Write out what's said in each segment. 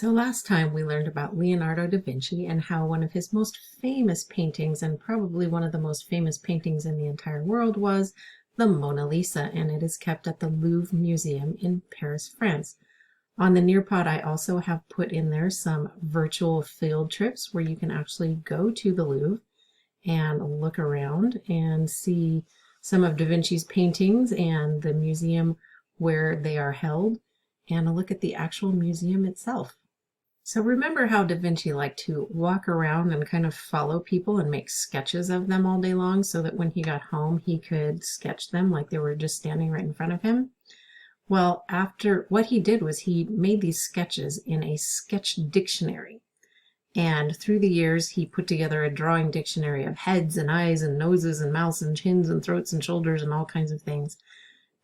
So last time we learned about Leonardo da Vinci and how one of his most famous paintings, and probably one of the most famous paintings in the entire world, was the Mona Lisa, and it is kept at the Louvre Museum in Paris, France. On the Nearpod, I also have put in there some virtual field trips where you can actually go to the Louvre and look around and see some of Da Vinci's paintings and the museum where they are held, and a look at the actual museum itself. So remember how Da Vinci liked to walk around and kind of follow people and make sketches of them all day long so that when he got home he could sketch them like they were just standing right in front of him? Well, after what he did was he made these sketches in a sketch dictionary. And through the years, he put together a drawing dictionary of heads and eyes and noses and mouths and chins and throats and shoulders and all kinds of things.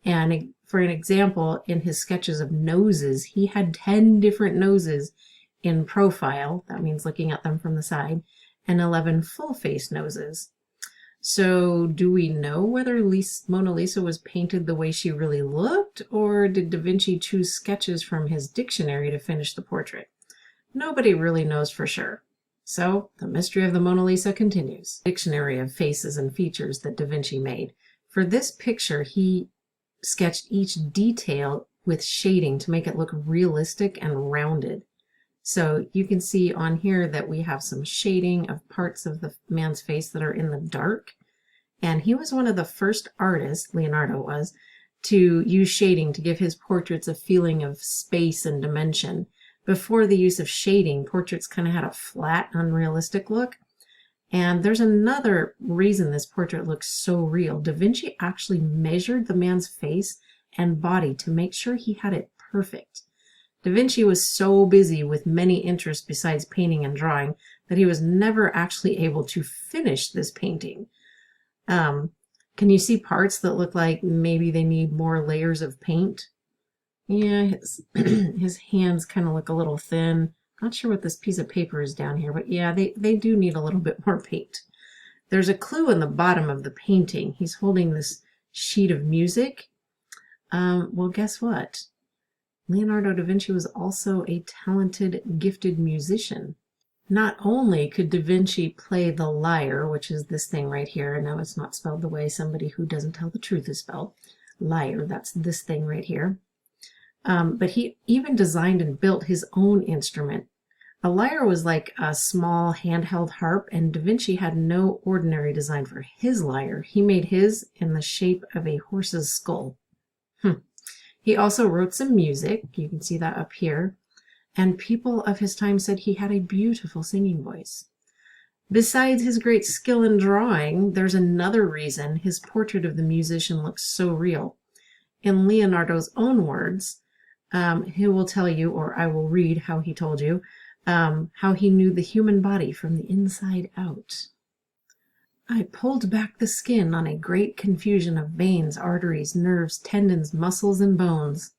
And for an example, in his sketches of noses, he had 10 different noses in profile, that means looking at them from the side, and 11 full-face noses. So do we know whether Mona Lisa was painted the way she really looked, or did Da Vinci choose sketches from his dictionary to finish the portrait? Nobody really knows for sure. So the mystery of the Mona Lisa continues. Dictionary of faces and features that Da Vinci made. For this picture, he sketched each detail with shading to make it look realistic and rounded. So you can see on here that we have some shading of parts of the man's face that are in the dark. And he was one of the first artists, Leonardo was, to use shading to give his portraits a feeling of space and dimension. Before the use of shading, portraits kind of had a flat, unrealistic look. And there's another reason this portrait looks so real. Da Vinci actually measured the man's face and body to make sure he had it perfect. Da Vinci was so busy with many interests besides painting and drawing that he was never actually able to finish this painting. Can you see parts that look like maybe they need more layers of paint? Yeah, his hands kind of look a little thin. Not sure what this piece of paper is down here, but yeah, they do need a little bit more paint. There's a clue in the bottom of the painting. He's holding this sheet of music. Well, guess what? Leonardo da Vinci was also a talented, gifted musician. Not only could Da Vinci play the lyre, which is this thing right here, and now it's not spelled the way somebody who doesn't tell the truth is spelled. Lyre, that's this thing right here. But he even designed and built his own instrument. A lyre was like a small handheld harp, and Da Vinci had no ordinary design for his lyre. He made his in the shape of a horse's skull. He also wrote some music. You can see that up here. And people of his time said he had a beautiful singing voice. Besides his great skill in drawing, there's another reason his portrait of the musician looks so real. In Leonardo's own words, he will tell you, or I will read how he told you, how he knew the human body from the inside out. I pulled back the skin on a great confusion of veins, arteries, nerves, tendons, muscles, and bones.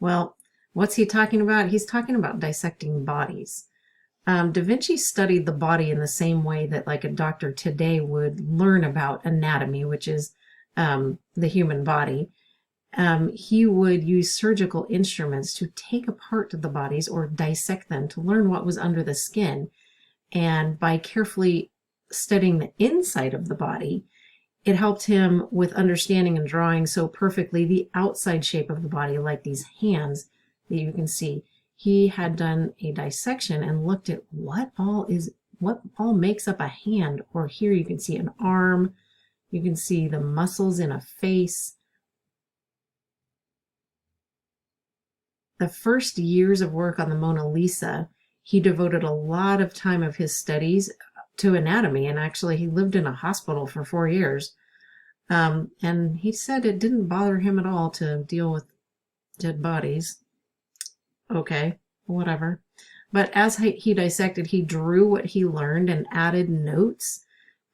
Well, what's he talking about? He's talking about dissecting bodies. Da Vinci studied the body in the same way that like a doctor today would learn about anatomy, which is the human body. He would use surgical instruments to take apart the bodies or dissect them to learn what was under the skin. And by carefully studying the inside of the body, it helped him with understanding and drawing so perfectly the outside shape of the body, like these hands that you can see. He had done a dissection and looked at what all makes up a hand, or here you can see an arm, you can see the muscles in a face. The first years of work on the Mona Lisa, he devoted a lot of time of his studies to anatomy, and actually he lived in a hospital for 4 years. And he said it didn't bother him at all to deal with dead bodies. Okay, whatever. But as he dissected, he drew what he learned and added notes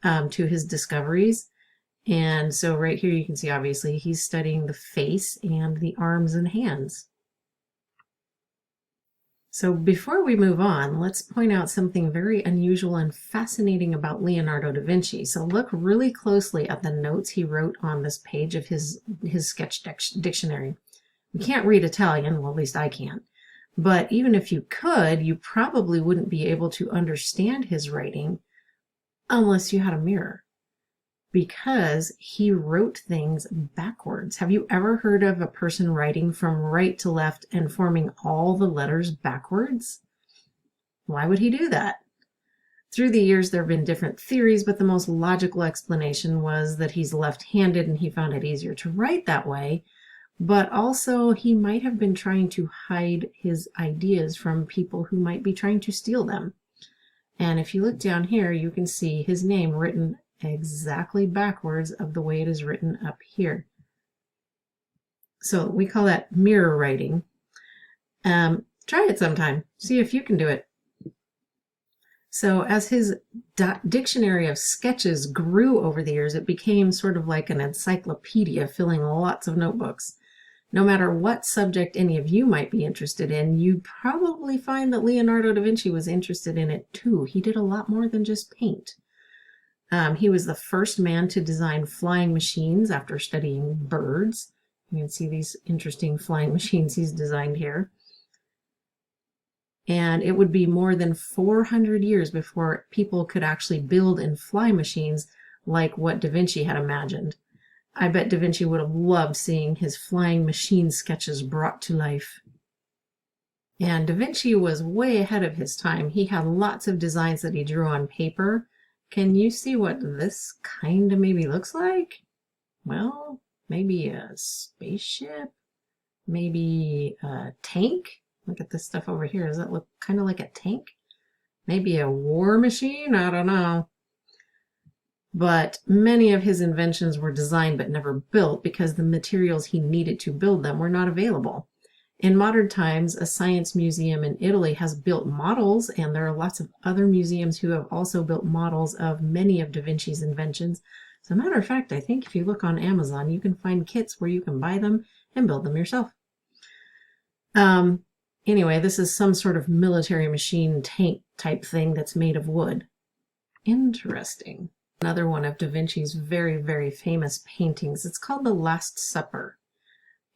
to his discoveries. And so right here you can see, obviously, he's studying the face and the arms and hands. So before we move on, let's point out something very unusual and fascinating about Leonardo da Vinci. So look really closely at the notes he wrote on this page of his sketch dictionary. We can't read Italian, well, at least I can't. But even if you could, you probably wouldn't be able to understand his writing unless you had a mirror, because he wrote things backwards. Have you ever heard of a person writing from right to left and forming all the letters backwards? Why would he do that? Through the years, there have been different theories, but the most logical explanation was that he's left-handed and he found it easier to write that way. But also, he might have been trying to hide his ideas from people who might be trying to steal them. And if you look down here, you can see his name written exactly backwards of the way it is written up here. So we call that mirror writing. Try it sometime. See if you can do it. So as his dictionary of sketches grew over the years, it became sort of like an encyclopedia filling lots of notebooks. No matter what subject any of you might be interested in, you'd probably find that Leonardo da Vinci was interested in it too. He did a lot more than just paint. He was the first man to design flying machines after studying birds. You can see these interesting flying machines he's designed here. And it would be more than 400 years before people could actually build and fly machines like what Da Vinci had imagined. I bet Da Vinci would have loved seeing his flying machine sketches brought to life. And Da Vinci was way ahead of his time. He had lots of designs that he drew on paper. Can you see what this kind of maybe looks like? Well, maybe a spaceship, maybe a tank. Look at this stuff over here. Does that look kind of like a tank? Maybe a war machine? I don't know. But many of his inventions were designed but never built because the materials he needed to build them were not available. In modern times, a science museum in Italy has built models, and there are lots of other museums who have also built models of many of Da Vinci's inventions. As a matter of fact, I think if you look on Amazon, you can find kits where you can buy them and build them yourself. Anyway, this is some sort of military machine tank type thing that's made of wood. Interesting. Another one of Da Vinci's very, very famous paintings. It's called The Last Supper.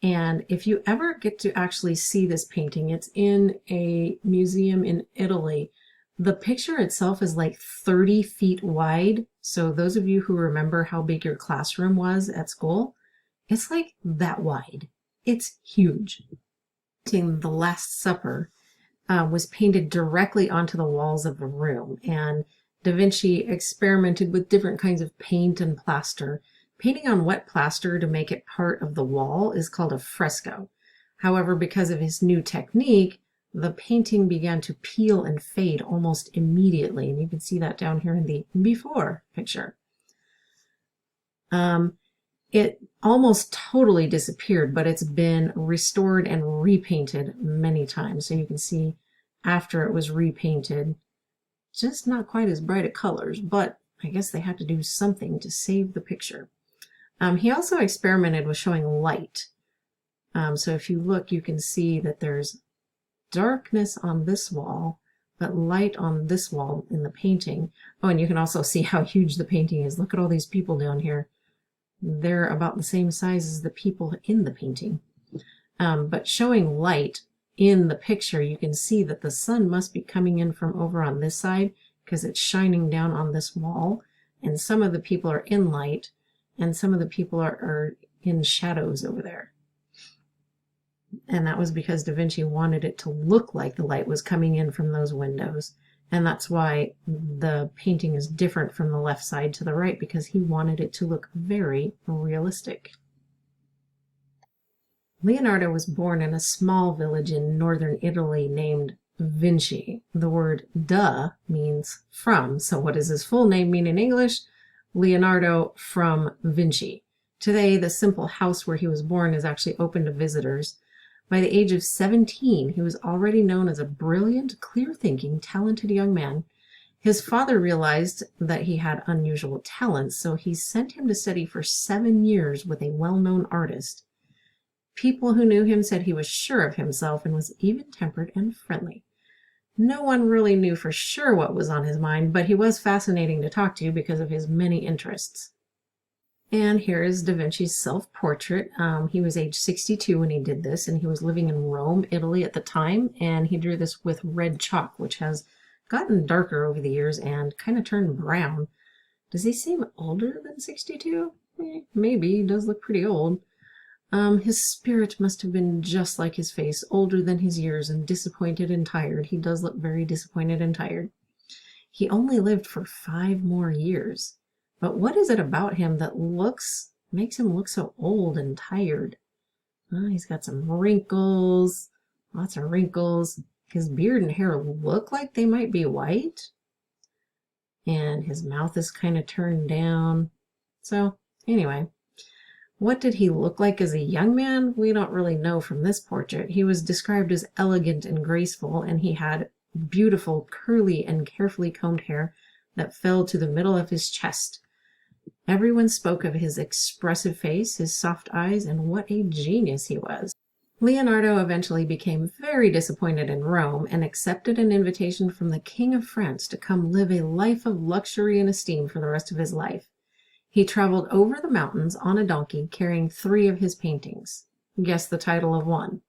And if you ever get to actually see this painting, it's in a museum in Italy. The picture itself is like 30 feet wide. So those of you who remember how big your classroom was at school, it's like that wide. It's huge. The Last Supper was painted directly onto the walls of the room, and Da Vinci experimented with different kinds of paint and plaster. Painting on wet plaster to make it part of the wall is called a fresco. However, because of his new technique, the painting began to peel and fade almost immediately, and you can see that down here in the before picture. It almost totally disappeared, but it's been restored and repainted many times. So you can see after it was repainted, just not quite as bright at colors, but I guess they had to do something to save the picture. He also experimented with showing light. So if you look, you can see that there's darkness on this wall, but light on this wall in the painting. Oh, and you can also see how huge the painting is. Look at all these people down here. They're about the same size as the people in the painting. But showing light in the picture, you can see that the sun must be coming in from over on this side because it's shining down on this wall. And some of the people are in light and some of the people are in shadows over there. And that was because Da Vinci wanted it to look like the light was coming in from those windows. And that's why the painting is different from the left side to the right, because he wanted it to look very realistic. Leonardo was born in a small village in northern Italy named Vinci. The word "da" means from, so what does his full name mean in English? Leonardo from Vinci. Today, the simple house where he was born is actually open to visitors. By the age of 17, he was already known as a brilliant, clear-thinking, talented young man. His father realized that he had unusual talents, so he sent him to study for 7 years with a well-known artist. People who knew him said he was sure of himself and was even-tempered and friendly. No one really knew for sure what was on his mind, but he was fascinating to talk to because of his many interests. And here is Da Vinci's self-portrait. He was age 62 when he did this, and he was living in Rome, Italy at the time, and he drew this with red chalk, which has gotten darker over the years and kind of turned brown. Does he seem older than 62? Maybe. He does look pretty old. His spirit must have been just like his face, older than his years and disappointed and tired. He does look very disappointed and tired. He only lived for 5 more years. But what is it about him that makes him look so old and tired? He's got some wrinkles, lots of wrinkles. His beard and hair look like they might be white. And his mouth is kind of turned down. So, anyway, what did he look like as a young man? We don't really know from this portrait. He was described as elegant and graceful, and he had beautiful, curly, and carefully combed hair that fell to the middle of his chest. Everyone spoke of his expressive face, his soft eyes, and what a genius he was. Leonardo eventually became very disappointed in Rome and accepted an invitation from the King of France to come live a life of luxury and esteem for the rest of his life. He traveled over the mountains on a donkey carrying 3 of his paintings. Guess the title of one.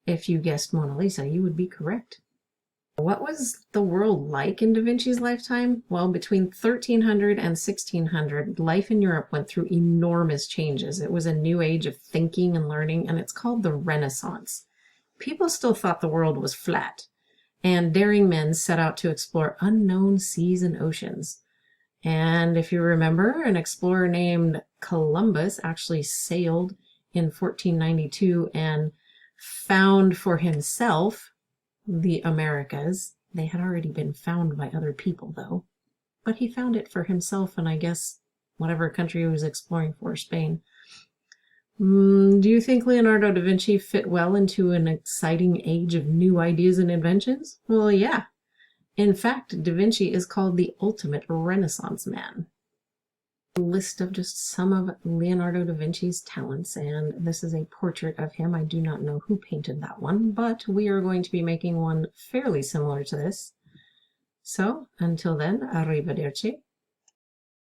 If you guessed Mona Lisa, you would be correct. What was the world like in Da Vinci's lifetime? Well, between 1300 and 1600, life in Europe went through enormous changes. It was a new age of thinking and learning, and it's called the Renaissance. People still thought the world was flat, and daring men set out to explore unknown seas and oceans. And if you remember, an explorer named Columbus actually sailed in 1492 and found for himself the Americas. They had already been found by other people, though. But he found it for himself, and I guess whatever country he was exploring for, Spain. Do you think Leonardo da Vinci fit well into an exciting age of new ideas and inventions? Well, yeah. In fact, Da Vinci is called the ultimate Renaissance man. A list of just some of Leonardo da Vinci's talents, and this is a portrait of him. I do not know who painted that one, but we are going to be making one fairly similar to this. So, until then, arrivederci.